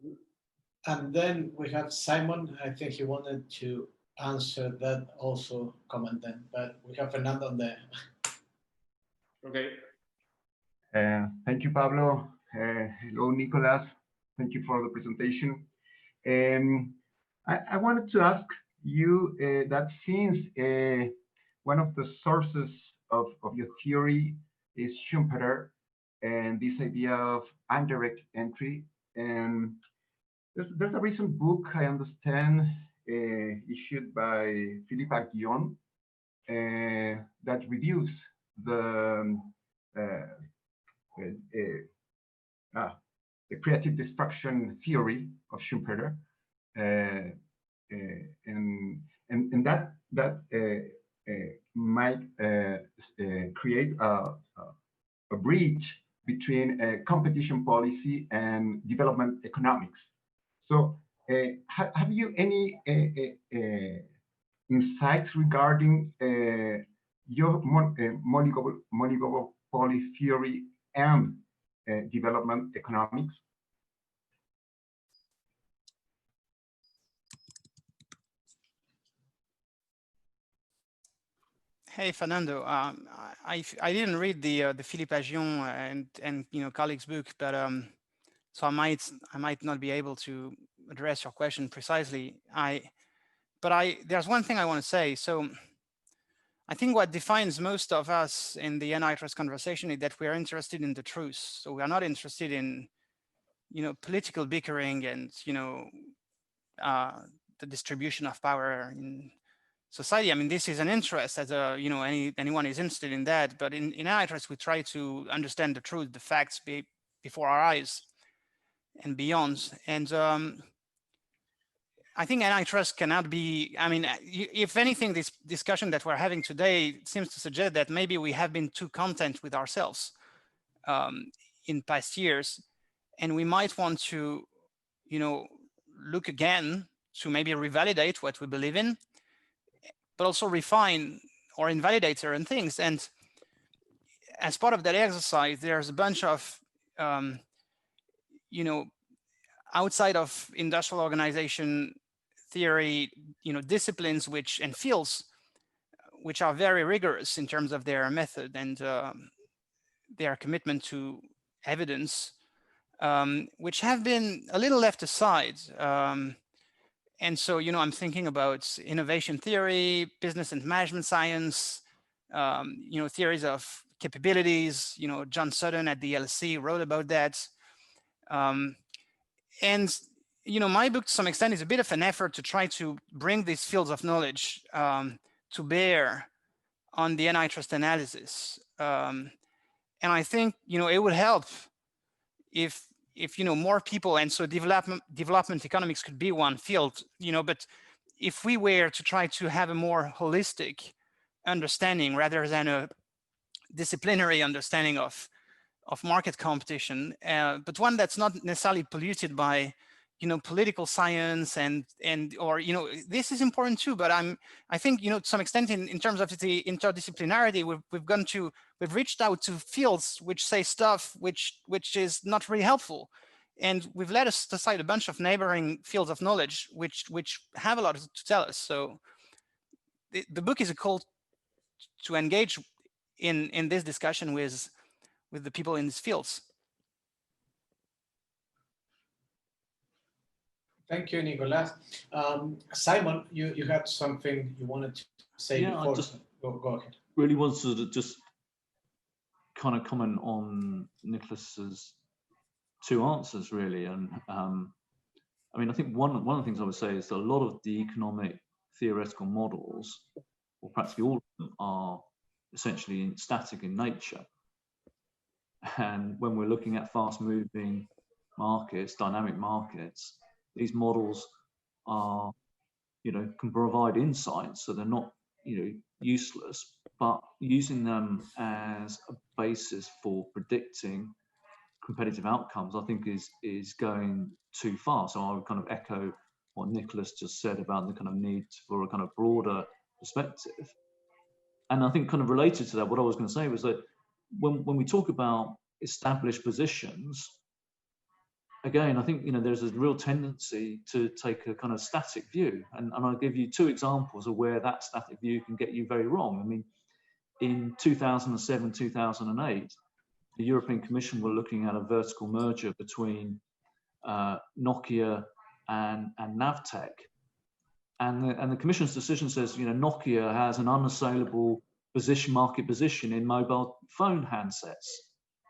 And then we have Simon. I think he wanted to answer that also, comment then. But we have Fernando on there. Okay. Thank you, Pablo. Hello, Nicolas. Thank you for the presentation. I wanted to ask you that since one of the sources of your theory is Schumpeter and this idea of indirect entry, and there's a recent book, I understand, issued by Philippe Aghion that reviews the creative destruction theory of Schumpeter, and that might create a bridge between competition policy and development economics. So, have you any insights regarding your Moligopoly theory and development economics? Hey, Fernando. I didn't read the Philippe Aghion and colleagues' book, but so I might not be able to address your question precisely. There's one thing I want to say. So I think what defines most of us in the antitrust conversation is that we are interested in the truth. So we are not interested in political bickering and the distribution of power in society. I mean, this is an interest, as anyone is interested in that. But in antitrust, we try to understand the truth, the facts before our eyes and beyond. And I think antitrust cannot be, I mean, if anything, this discussion that we're having today seems to suggest that maybe we have been too content with ourselves in past years. And we might want to, look again to maybe revalidate what we believe in, but also refine or invalidate certain things. And as part of that exercise, there's a bunch of, outside of industrial organization theory, disciplines and fields which are very rigorous in terms of their method and their commitment to evidence, which have been a little left aside. And so, I'm thinking about innovation theory, business and management science, theories of capabilities. John Sutton at the LSE wrote about that. And my book, to some extent, is a bit of an effort to try to bring these fields of knowledge to bear on the antitrust analysis. And I think, it would help if more people, and so development economics could be one field, but if we were to try to have a more holistic understanding rather than a disciplinary understanding of market competition, but one that's not necessarily polluted by political science or this is important too, but I think to some extent in terms of the interdisciplinarity, we've reached out to fields which say stuff which is not really helpful, and we've let us aside a bunch of neighboring fields of knowledge which have a lot to tell us. So the book is a call to engage in this discussion with the people in these fields. Thank you, Nicolas. Simon, you had something you wanted to say before. I just go ahead. Really wanted to just kind of comment on Nicolas's two answers, really. And I mean, I think one of the things I would say is that a lot of the economic theoretical models, or practically all of them, are essentially static in nature. And when we're looking at fast-moving markets, dynamic markets, these models are, can provide insights, so they're not, useless, but using them as a basis for predicting competitive outcomes, I think is going too far. So I would kind of echo what Nicolas just said about the kind of need for a kind of broader perspective. And I think kind of related to that, what I was going to say was that when we talk about established positions, again, I think, you know, there's a real tendency to take a kind of static view. And I'll give you two examples of where that static view can get you very wrong. I mean, in 2007, 2008, the European Commission were looking at a vertical merger between Nokia and Navtech. And the Commission's decision says, you know, Nokia has an unassailable market position in mobile phone handsets.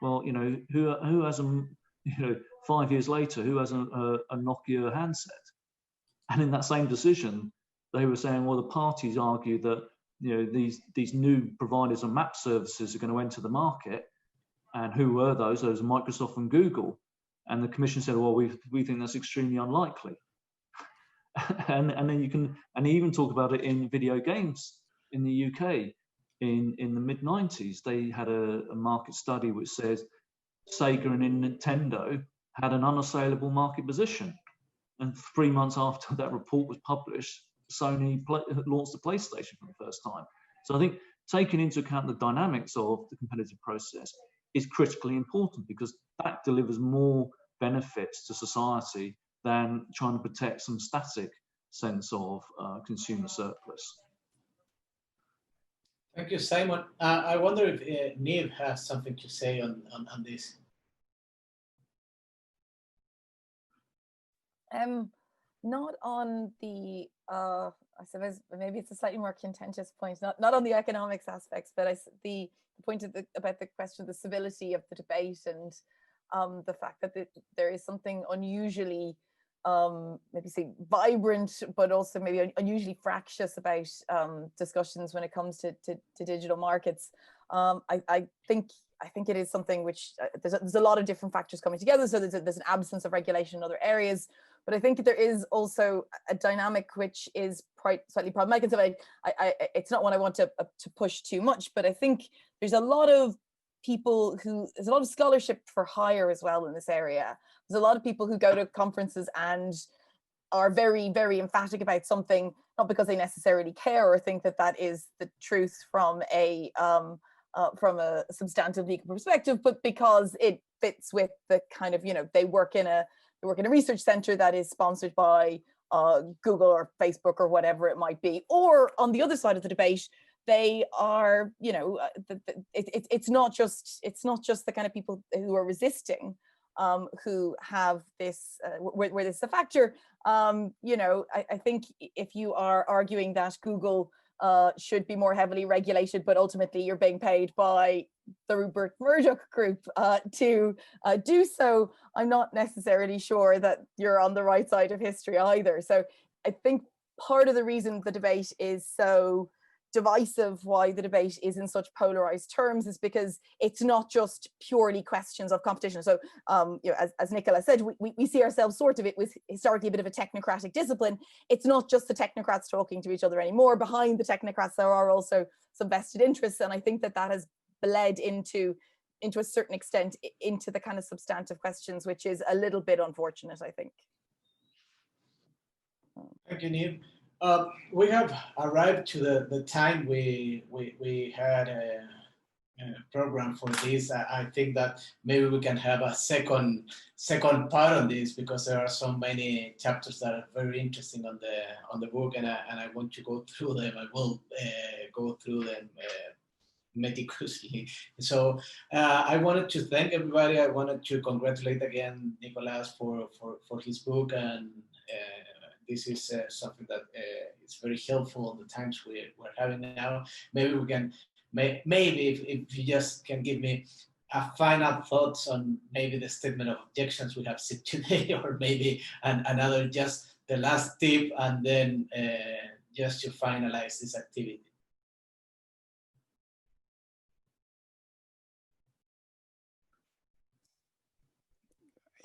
Well, you know, who has a, 5 years later, who has a Nokia handset? And in that same decision, they were saying, well, the parties argue that, you know, these new providers of map services are going to enter the market. And who were those? Those are Microsoft and Google. And the Commission said, well, we think that's extremely unlikely. and then you can, and even talk about it in video games in the UK. In the mid-90s, they had a market study which says Sega and Nintendo had an unassailable market position. And 3 months after that report was published, Sony launched the PlayStation for the first time. So I think taking into account the dynamics of the competitive process is critically important, because that delivers more benefits to society than trying to protect some static sense of consumer surplus. Thank you, Simon. I wonder if Niamh has something to say on this. Not on the, I suppose maybe it's a slightly more contentious point, not on the economics aspects, but the point about the question of the civility of the debate, and the fact that there is something unusually, maybe say vibrant, but also maybe unusually fractious about discussions when it comes to digital markets. I think it is something which there's a lot of different factors coming together. So there's an absence of regulation in other areas, but I think there is also a dynamic which is slightly problematic. And so it's not one I want to push too much, but I think there's a lot of people there's a lot of scholarship for hire as well in this area. There's a lot of people who go to conferences and are very, very emphatic about something, not because they necessarily care or think that that is the truth from a substantive legal perspective, but because it fits with the kind of, they work in a research center that is sponsored by Google or Facebook or whatever it might be. Or on the other side of the debate, they are, it's not just the kind of people who are resisting who have this, where this is a factor. I think if you are arguing that Google should be more heavily regulated, but ultimately you're being paid by the Rupert Murdoch group to do so, I'm not necessarily sure that you're on the right side of history either. So I think part of the reason the debate is so divisive, why the debate is in such polarized terms, is because it's not just purely questions of competition. So as Nicolas said, we see ourselves sort of, it was historically a bit of a technocratic discipline. It's not just the technocrats talking to each other anymore. Behind the technocrats there are also some vested interests, and I think that has bled into a certain extent into the kind of substantive questions, which is a little bit unfortunate, I think. Thank you, Niamh. We have arrived to the time we had a program for this. I think that maybe we can have a second part on this, because there are so many chapters that are very interesting on the book, and I want to go through them. I will go through them meticulously. So I wanted to thank everybody. I wanted to congratulate again Nicolas for his book, and this is something that is very helpful in the times we're having now. Maybe we can, maybe if you just can give me a final thoughts on maybe the statement of objections we have seen today, or maybe another, just the last tip, and then just to finalize this activity.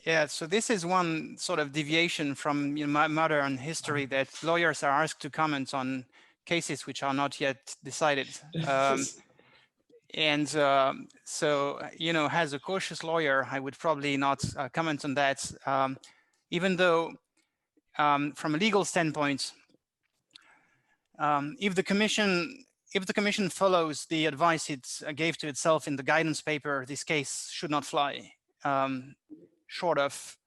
Yeah, so this is one sort of deviation from modern history, that lawyers are asked to comment on cases which are not yet decided. And so, you know, as a cautious lawyer, I would probably not comment on that, even though from a legal standpoint, if the commission follows the advice it gave to itself in the guidance paper, this case should not fly, short of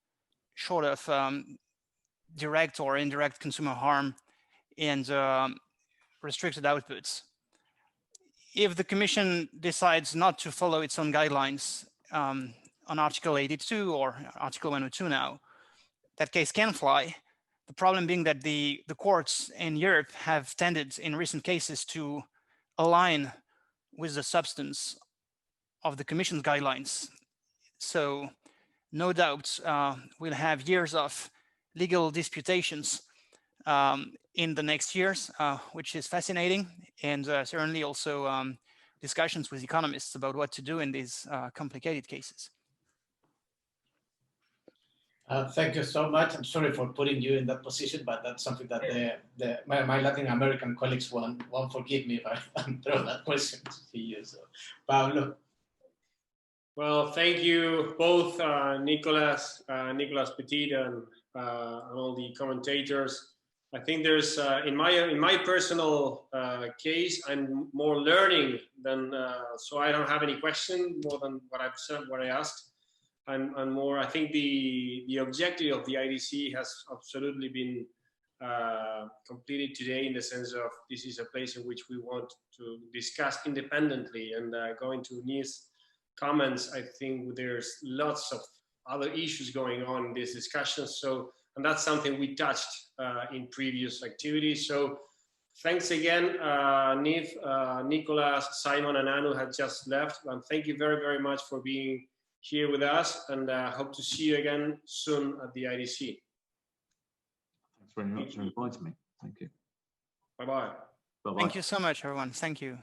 direct or indirect consumer harm and restricted outputs. If the commission decides not to follow its own guidelines on Article 82 or Article 102 now, that case can fly. The problem being that the courts in Europe have tended in recent cases to align with the substance of the Commission's guidelines. So no doubt we'll have years of legal disputations in the next years, which is fascinating, and certainly also discussions with economists about what to do in these complicated cases. Thank you so much. I'm sorry for putting you in that position, but that's something that my Latin American colleagues won't forgive me if I throw that question to you. So, Pablo. Well, thank you both, Nicolas Petit, and all the commentators. I think there's in my personal case, I'm more learning than so I don't have any question more than what I've said, what I asked. And more, I think the objective of the IDC has absolutely been completed today, in the sense of this is a place in which we want to discuss independently. And going to Niamh's comments, I think there's lots of other issues going on in these discussions. So, and that's something we touched in previous activities. So thanks again, Niamh, Nicolas, Simon, and Anu had just left. And thank you very, very much for being here with us, and hope to see you again soon at the IDC. Thanks very much for inviting me. Thank you. Bye-bye. Bye-bye. Thank you so much, everyone. Thank you.